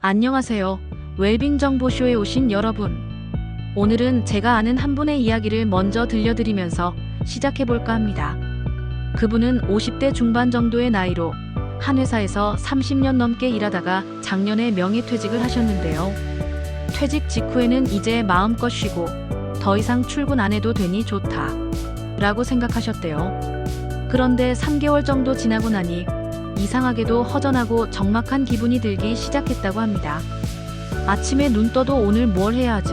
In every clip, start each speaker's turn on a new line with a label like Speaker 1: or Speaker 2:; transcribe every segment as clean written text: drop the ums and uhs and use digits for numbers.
Speaker 1: 안녕하세요. 웰빙 정보쇼에 오신 여러분. 오늘은 제가 아는 한 분의 이야기를 먼저 들려드리면서 시작해볼까 합니다. 그분은 50대 중반 정도의 나이로 한 회사에서 30년 넘게 일하다가 작년에 명예퇴직을 하셨는데요. 퇴직 직후에는 이제 마음껏 쉬고 더 이상 출근 안 해도 되니 좋다 라고 생각하셨대요. 그런데 3개월 정도 지나고 나니 이상하게도 허전하고 적막한 기분이 들기 시작했다고 합니다. 아침에 눈 떠도 오늘 뭘 해야 하지?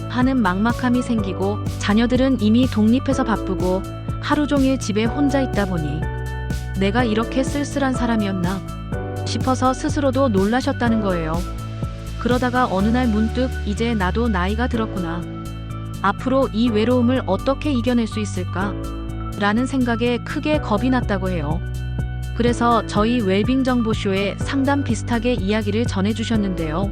Speaker 1: 하는 막막함이 생기고 자녀들은 이미 독립해서 바쁘고 하루 종일 집에 혼자 있다 보니 내가 이렇게 쓸쓸한 사람이었나 싶어서 스스로도 놀라셨다는 거예요. 그러다가 어느 날 문득 이제 나도 나이가 들었구나. 앞으로 이 외로움을 어떻게 이겨낼 수 있을까? 라는 생각에 크게 겁이 났다고 해요. 그래서 저희 웰빙 정보쇼에 상담 비슷하게 이야기를 전해주셨는데요.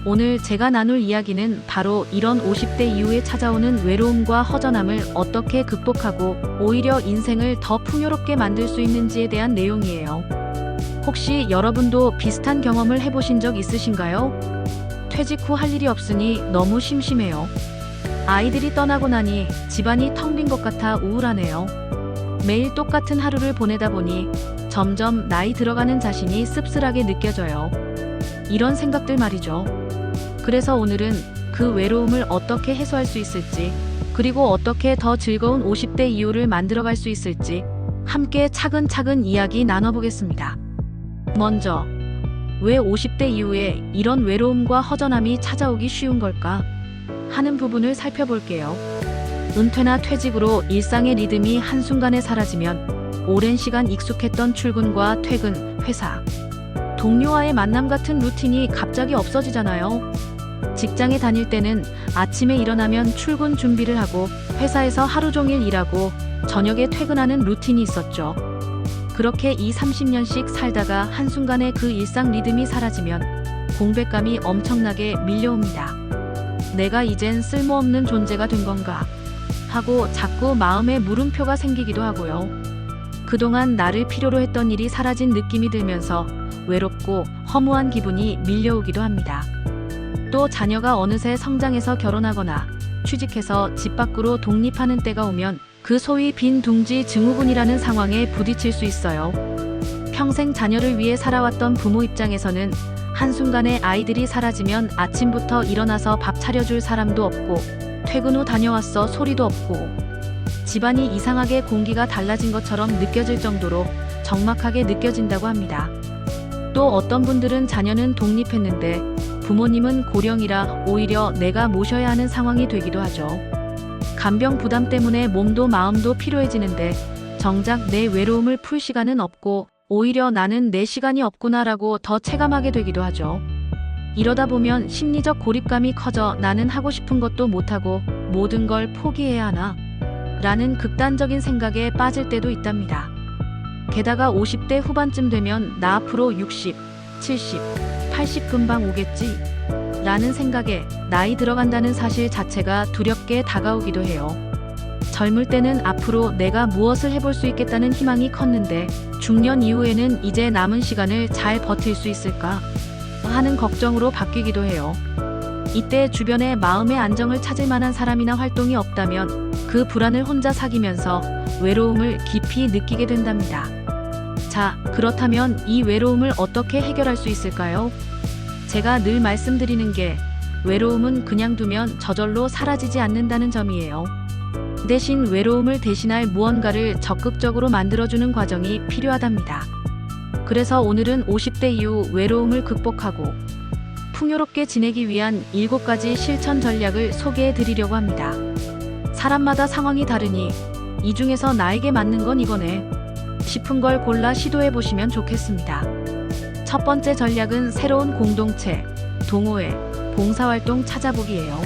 Speaker 1: 오늘 제가 나눌 이야기는 바로 이런 50대 이후에 찾아오는 외로움과 허전함을 어떻게 극복하고 오히려 인생을 더 풍요롭게 만들 수 있는지에 대한 내용이에요. 혹시 여러분도 비슷한 경험을 해보신 적 있으신가요? 퇴직 후 할 일이 없으니 너무 심심해요. 아이들이 떠나고 나니 집안이 텅 빈 것 같아 우울하네요. 매일 똑같은 하루를 보내다 보니 점점 나이 들어가는 자신이 씁쓸하게 느껴져요. 이런 생각들 말이죠. 그래서 오늘은 그 외로움을 어떻게 해소할 수 있을지, 그리고 어떻게 더 즐거운 50대 이후를 만들어갈 수 있을지 함께 차근차근 이야기 나눠보겠습니다. 먼저, 왜 50대 이후에 이런 외로움과 허전함이 찾아오기 쉬운 걸까? 하는 부분을 살펴볼게요. 은퇴나 퇴직으로 일상의 리듬이 한순간에 사라지면 오랜 시간 익숙했던 출근과 퇴근, 회사, 동료와의 만남 같은 루틴이 갑자기 없어지잖아요. 직장에 다닐 때는 아침에 일어나면 출근 준비를 하고 회사에서 하루 종일 일하고 저녁에 퇴근하는 루틴이 있었죠. 그렇게 30년씩 살다가 한순간에 그 일상 리듬이 사라지면 공백감이 엄청나게 밀려옵니다. 내가 이젠 쓸모없는 존재가 된 건가? 하고 자꾸 마음에 물음표가 생기기도 하고요. 그동안 나를 필요로 했던 일이 사라진 느낌이 들면서 외롭고 허무한 기분이 밀려오기도 합니다. 또 자녀가 어느새 성장해서 결혼하거나 취직해서 집 밖으로 독립하는 때가 오면 그 소위 빈 둥지 증후군이라는 상황에 부딪힐 수 있어요. 평생 자녀를 위해 살아왔던 부모 입장에서는 한순간에 아이들이 사라지면 아침부터 일어나서 밥 차려줄 사람도 없고 퇴근 후 다녀왔어 소리도 없고 집안이 이상하게 공기가 달라진 것처럼 느껴질 정도로 적막하게 느껴진다고 합니다. 또 어떤 분들은 자녀는 독립했는데 부모님은 고령이라 오히려 내가 모셔야 하는 상황이 되기도 하죠. 간병 부담 때문에 몸도 마음도 피로해지는데 정작 내 외로움을 풀 시간은 없고 오히려 나는 내 시간이 없구나라고 더 체감하게 되기도 하죠. 이러다 보면 심리적 고립감이 커져 나는 하고 싶은 것도 못하고 모든 걸 포기해야 하나? 라는 극단적인 생각에 빠질 때도 있답니다. 게다가 50대 후반쯤 되면 나 앞으로 60, 70, 80 금방 오겠지? 라는 생각에 나이 들어간다는 사실 자체가 두렵게 다가오기도 해요. 젊을 때는 앞으로 내가 무엇을 해볼 수 있겠다는 희망이 컸는데 중년 이후에는 이제 남은 시간을 잘 버틸 수 있을까? 하는 걱정으로 바뀌기도 해요. 이때 주변에 마음의 안정을 찾을 만한 사람이나 활동이 없다면 그 불안을 혼자 사귀면서 외로움을 깊이 느끼게 된답니다. 자, 그렇다면 이 외로움을 어떻게 해결할 수 있을까요? 제가 늘 말씀드리는 게 외로움은 그냥 두면 저절로 사라지지 않는다는 점이에요. 대신 외로움을 대신할 무언가를 적극적으로 만들어주는 과정이 필요하답니다. 그래서 오늘은 50대 이후 외로움을 극복하고 풍요롭게 지내기 위한 7가지 실천 전략을 소개해 드리려고 합니다. 사람마다 상황이 다르니 이 중에서 나에게 맞는 건 이거네 싶은 걸 골라 시도해 보시면 좋겠습니다. 첫 번째 전략은 새로운 공동체, 동호회, 봉사활동 찾아보기예요.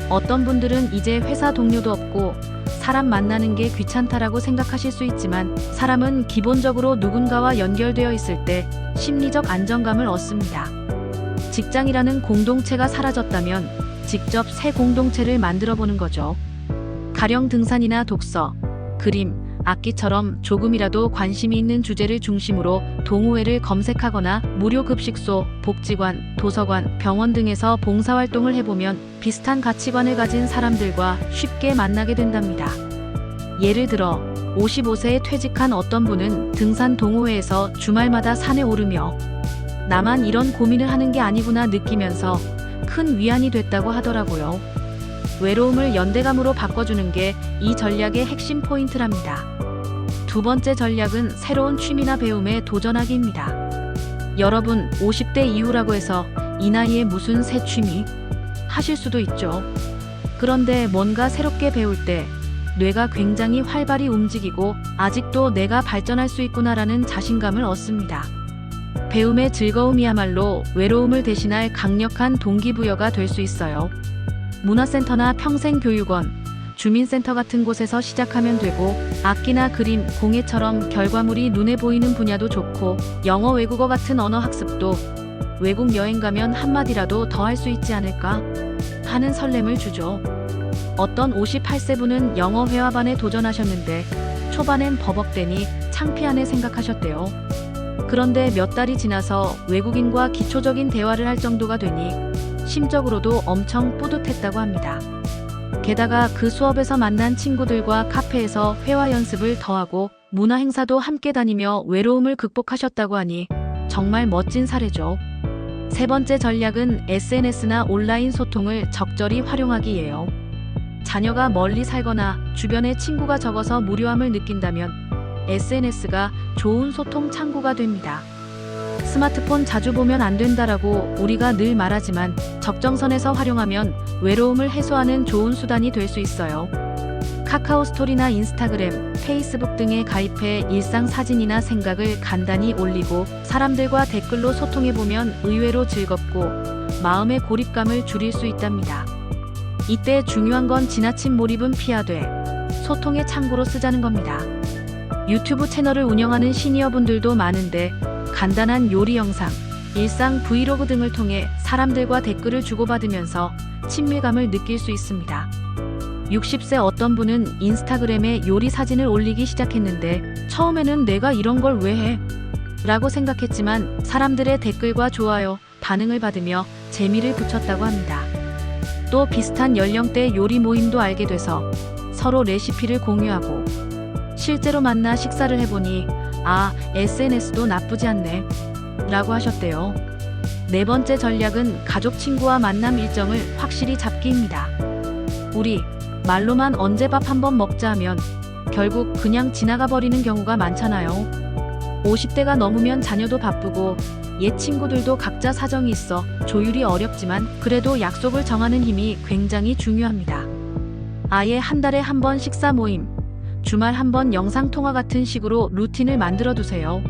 Speaker 1: 어떤 분들은 이제 회사 동료도 없고 사람 만나는 게 귀찮다라고 생각하실 수 있지만 사람은 기본적으로 누군가와 연결되어 있을 때 심리적 안정감을 얻습니다. 직장이라는 공동체가 사라졌다면 직접 새 공동체를 만들어 보는 거죠. 가령 등산이나 독서, 그림, 악기처럼 조금이라도 관심이 있는 주제를 중심으로 동호회를 검색하거나 무료 급식소, 복지관, 도서관, 병원 등에서 봉사활동을 해보면 비슷한 가치관을 가진 사람들과 쉽게 만나게 된답니다. 예를 들어 55세에 퇴직한 어떤 분은 등산 동호회에서 주말마다 산에 오르며 나만 이런 고민을 하는 게 아니구나 느끼면서 큰 위안이 됐다고 하더라고요. 외로움을 연대감으로 바꿔주는 게 이 전략의 핵심 포인트랍니다. 두 번째 전략은 새로운 취미나 배움에 도전하기입니다. 여러분 50대 이후라고 해서 이 나이에 무슨 새 취미? 하실 수도 있죠. 그런데 뭔가 새롭게 배울 때 뇌가 굉장히 활발히 움직이고 아직도 내가 발전할 수 있구나라는 자신감을 얻습니다. 배움의 즐거움이야말로 외로움을 대신할 강력한 동기부여가 될 수 있어요. 문화센터나 평생교육원, 주민센터 같은 곳에서 시작하면 되고 악기나 그림, 공예처럼 결과물이 눈에 보이는 분야도 좋고 영어, 외국어 같은 언어 학습도 외국 여행 가면 한마디라도 더 할 수 있지 않을까 하는 설렘을 주죠. 어떤 58세 분은 영어 회화반에 도전하셨는데 초반엔 버벅대니 창피하네 생각하셨대요. 그런데 몇 달이 지나서 외국인과 기초적인 대화를 할 정도가 되니 심적으로도 엄청 뿌듯했다고 합니다. 게다가 그 수업에서 만난 친구들과 카페에서 회화 연습을 더하고 문화 행사도 함께 다니며 외로움을 극복하셨다고 하니 정말 멋진 사례죠. 세 번째 전략은 SNS나 온라인 소통을 적절히 활용하기예요. 자녀가 멀리 살거나 주변에 친구가 적어서 무료함을 느낀다면 SNS가 좋은 소통 창구가 됩니다. 스마트폰 자주 보면 안 된다라고 우리가 늘 말하지만 적정선에서 활용하면 외로움을 해소하는 좋은 수단이 될 수 있어요. 카카오 스토리나 인스타그램, 페이스북 등에 가입해 일상 사진이나 생각을 간단히 올리고 사람들과 댓글로 소통해보면 의외로 즐겁고 마음의 고립감을 줄일 수 있답니다. 이때 중요한 건 지나친 몰입은 피하되 소통의 창구로 쓰자는 겁니다. 유튜브 채널을 운영하는 시니어분들도 많은데 간단한 요리 영상, 일상 브이로그 등을 통해 사람들과 댓글을 주고받으면서 친밀감을 느낄 수 있습니다. 60세 어떤 분은 인스타그램에 요리 사진을 올리기 시작했는데 처음에는 내가 이런 걸 왜 해? 라고 생각했지만 사람들의 댓글과 좋아요, 반응을 받으며 재미를 붙였다고 합니다. 또 비슷한 연령대 요리 모임도 알게 돼서 서로 레시피를 공유하고 실제로 만나 식사를 해보니 SNS도 나쁘지 않네 라고 하셨대요. 네 번째 전략은 가족 친구와 만남 일정을 확실히 잡기입니다. 우리 말로만 언제 밥 한번 먹자 하면 결국 그냥 지나가 버리는 경우가 많잖아요. 50대가 넘으면 자녀도 바쁘고 옛 친구들도 각자 사정이 있어 조율이 어렵지만 그래도 약속을 정하는 힘이 굉장히 중요합니다. 아예 한 달에 한 번 식사 모임, 주말 한 번 영상통화 같은 식으로 루틴을 만들어 두세요.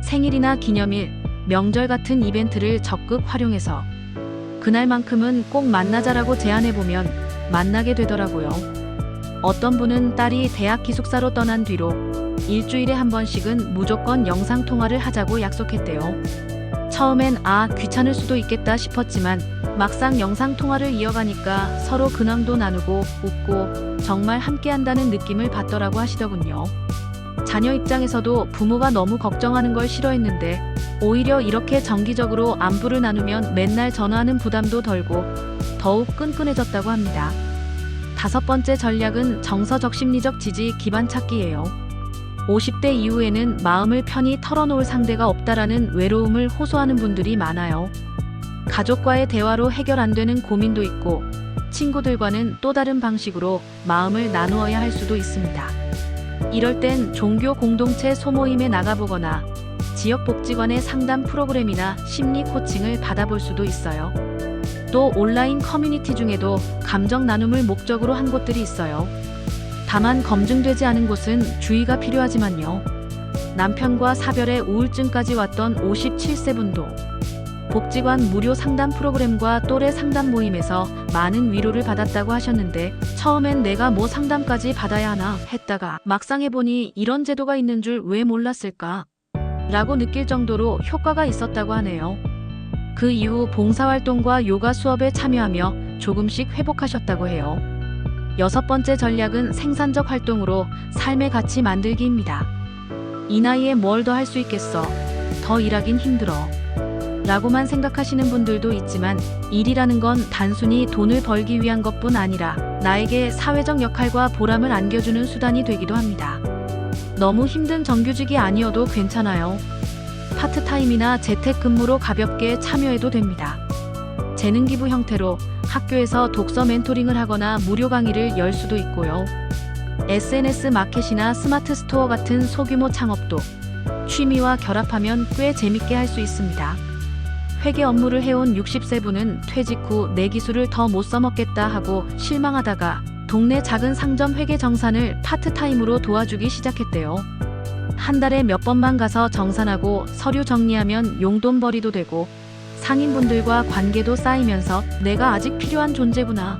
Speaker 1: 생일이나 기념일, 명절 같은 이벤트를 적극 활용해서 그날만큼은 꼭 만나자라고 제안해보면 만나게 되더라고요. 어떤 분은 딸이 대학 기숙사로 떠난 뒤로 일주일에 한 번씩은 무조건 영상통화를 하자고 약속했대요. 처음엔 귀찮을 수도 있겠다 싶었지만 막상 영상통화를 이어가니까 서로 근황도 나누고 웃고 정말 함께한다는 느낌을 받더라고 하시더군요. 자녀 입장에서도 부모가 너무 걱정하는 걸 싫어했는데 오히려 이렇게 정기적으로 안부를 나누면 맨날 전화하는 부담도 덜고 더욱 끈끈해졌다고 합니다. 다섯 번째 전략은 정서적 심리적 지지 기반 찾기예요. 50대 이후에는 마음을 편히 털어놓을 상대가 없다라는 외로움을 호소하는 분들이 많아요. 가족과의 대화로 해결 안 되는 고민도 있고 친구들과는 또 다른 방식으로 마음을 나누어야 할 수도 있습니다. 이럴 땐 종교 공동체 소모임에 나가보거나 지역복지관의 상담 프로그램이나 심리 코칭을 받아볼 수도 있어요. 또 온라인 커뮤니티 중에도 감정 나눔을 목적으로 한 곳들이 있어요. 다만 검증되지 않은 곳은 주의가 필요하지만요. 남편과 사별에 우울증까지 왔던 57세 분도 복지관 무료 상담 프로그램과 또래 상담 모임에서 많은 위로를 받았다고 하셨는데 처음엔 내가 뭐 상담까지 받아야 하나 했다가 막상 해보니 이런 제도가 있는 줄 왜 몰랐을까? 라고 느낄 정도로 효과가 있었다고 하네요. 그 이후 봉사활동과 요가 수업에 참여하며 조금씩 회복하셨다고 해요. 6번째 전략은 생산적 활동으로 삶의 가치 만들기입니다. 이 나이에 뭘 더 할 수 있겠어. 더 일하긴 힘들어. 라고만 생각하시는 분들도 있지만 일이라는 건 단순히 돈을 벌기 위한 것뿐 아니라 나에게 사회적 역할과 보람을 안겨주는 수단이 되기도 합니다. 너무 힘든 정규직이 아니어도 괜찮아요. 파트타임이나 재택근무로 가볍게 참여해도 됩니다. 재능기부 형태로 학교에서 독서 멘토링을 하거나 무료 강의를 열 수도 있고요. SNS 마켓이나 스마트 스토어 같은 소규모 창업도 취미와 결합하면 꽤 재밌게 할 수 있습니다. 회계 업무를 해온 60세 분은 퇴직 후 내 기술을 더 못 써먹겠다 하고 실망하다가 동네 작은 상점 회계 정산을 파트타임으로 도와주기 시작했대요. 한 달에 몇 번만 가서 정산하고 서류 정리하면 용돈벌이도 되고 상인분들과 관계도 쌓이면서 내가 아직 필요한 존재구나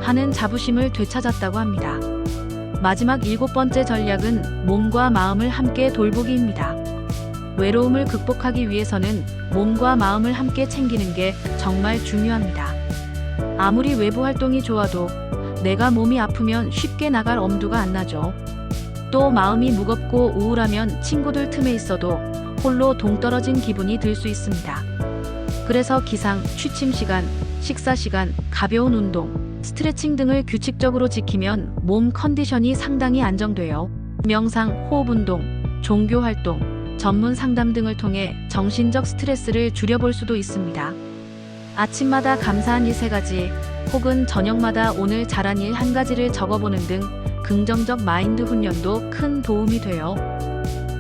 Speaker 1: 하는 자부심을 되찾았다고 합니다. 마지막 7번째 전략은 몸과 마음을 함께 돌보기입니다. 외로움을 극복하기 위해서는 몸과 마음을 함께 챙기는 게 정말 중요합니다. 아무리 외부 활동이 좋아도 내가 몸이 아프면 쉽게 나갈 엄두가 안 나죠. 또 마음이 무겁고 우울하면 친구들 틈에 있어도 홀로 동떨어진 기분이 들 수 있습니다. 그래서 기상, 취침 시간, 식사 시간, 가벼운 운동, 스트레칭 등을 규칙적으로 지키면 몸 컨디션이 상당히 안정돼요. 명상, 호흡 운동, 종교 활동, 전문 상담 등을 통해 정신적 스트레스를 줄여볼 수도 있습니다. 아침마다 감사한 일 3가지, 혹은 저녁마다 오늘 잘한 일 1가지를 적어보는 등 긍정적 마인드 훈련도 큰 도움이 돼요.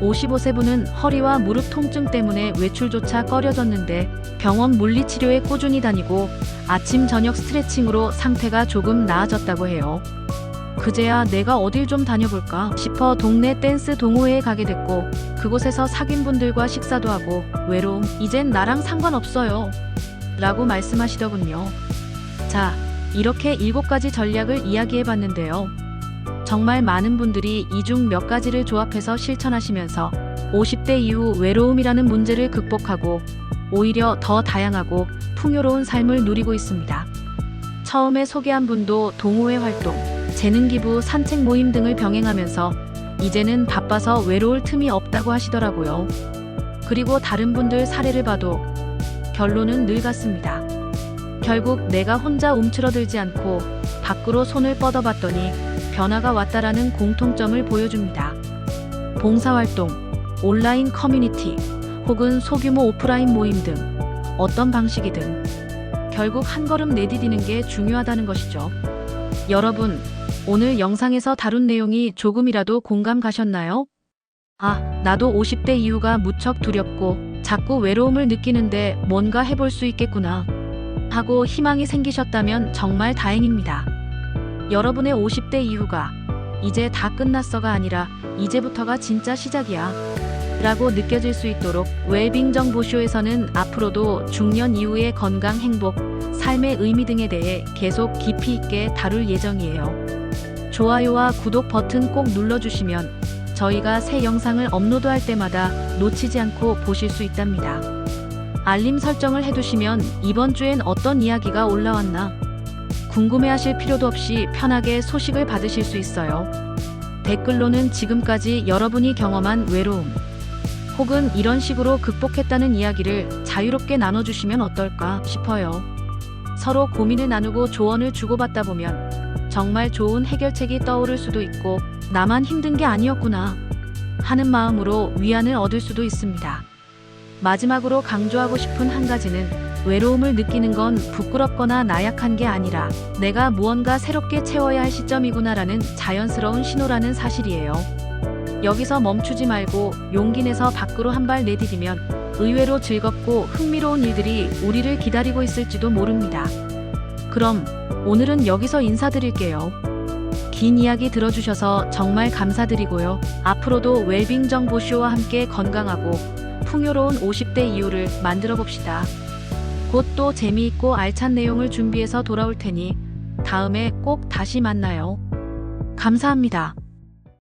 Speaker 1: 55세 분은 허리와 무릎 통증 때문에 외출조차 꺼려졌는데 병원 물리치료에 꾸준히 다니고 아침 저녁 스트레칭으로 상태가 조금 나아졌다고 해요. 그제야 내가 어딜 좀 다녀볼까 싶어 동네 댄스 동호회에 가게 됐고 그곳에서 사귄 분들과 식사도 하고 외로움 이젠 나랑 상관없어요 라고 말씀하시더군요. 자, 이렇게 7가지 전략을 이야기해봤는데요. 정말 많은 분들이 이 중 몇 가지를 조합해서 실천하시면서 50대 이후 외로움이라는 문제를 극복하고 오히려 더 다양하고 풍요로운 삶을 누리고 있습니다. 처음에 소개한 분도 동호회 활동, 재능기부, 산책 모임 등을 병행하면서 이제는 바빠서 외로울 틈이 없다고 하시더라고요. 그리고 다른 분들 사례를 봐도 결론은 늘 같습니다. 결국 내가 혼자 움츠러들지 않고 밖으로 손을 뻗어봤더니 변화가 왔다라는 공통점을 보여줍니다. 봉사활동, 온라인 커뮤니티, 혹은 소규모 오프라인 모임 등 어떤 방식이든 결국 한 걸음 내디디는 게 중요하다는 것이죠. 여러분, 오늘 영상에서 다룬 내용이 조금이라도 공감 가셨나요? 아, 나도 50대 이후가 무척 두렵고 자꾸 외로움을 느끼는데 뭔가 해볼 수 있겠구나 하고 희망이 생기셨다면 정말 다행입니다. 여러분의 50대 이후가 이제 다 끝났어가 아니라 이제부터가 진짜 시작이야 라고 느껴질 수 있도록 웰빙 정보쇼에서는 앞으로도 중년 이후의 건강, 행복, 삶의 의미 등에 대해 계속 깊이 있게 다룰 예정이에요. 좋아요와 구독 버튼 꼭 눌러주시면 저희가 새 영상을 업로드할 때마다 놓치지 않고 보실 수 있답니다. 알림 설정을 해두시면 이번 주엔 어떤 이야기가 올라왔나 궁금해하실 필요도 없이 편하게 소식을 받으실 수 있어요. 댓글로는 지금까지 여러분이 경험한 외로움 혹은 이런 식으로 극복했다는 이야기를 자유롭게 나눠주시면 어떨까 싶어요. 서로 고민을 나누고 조언을 주고받다 보면 정말 좋은 해결책이 떠오를 수도 있고 나만 힘든 게 아니었구나 하는 마음으로 위안을 얻을 수도 있습니다. 마지막으로 강조하고 싶은 한 가지는 외로움을 느끼는 건 부끄럽거나 나약한 게 아니라 내가 무언가 새롭게 채워야 할 시점이구나라는 자연스러운 신호라는 사실이에요. 여기서 멈추지 말고 용기 내서 밖으로 한 발 내디디면 의외로 즐겁고 흥미로운 일들이 우리를 기다리고 있을지도 모릅니다. 그럼 오늘은 여기서 인사드릴게요. 긴 이야기 들어주셔서 정말 감사드리고요. 앞으로도 웰빙 정보쇼와 함께 건강하고 풍요로운 50대 이후를 만들어 봅시다. 곧 또 재미있고 알찬 내용을 준비해서 돌아올 테니 다음에 꼭 다시 만나요. 감사합니다.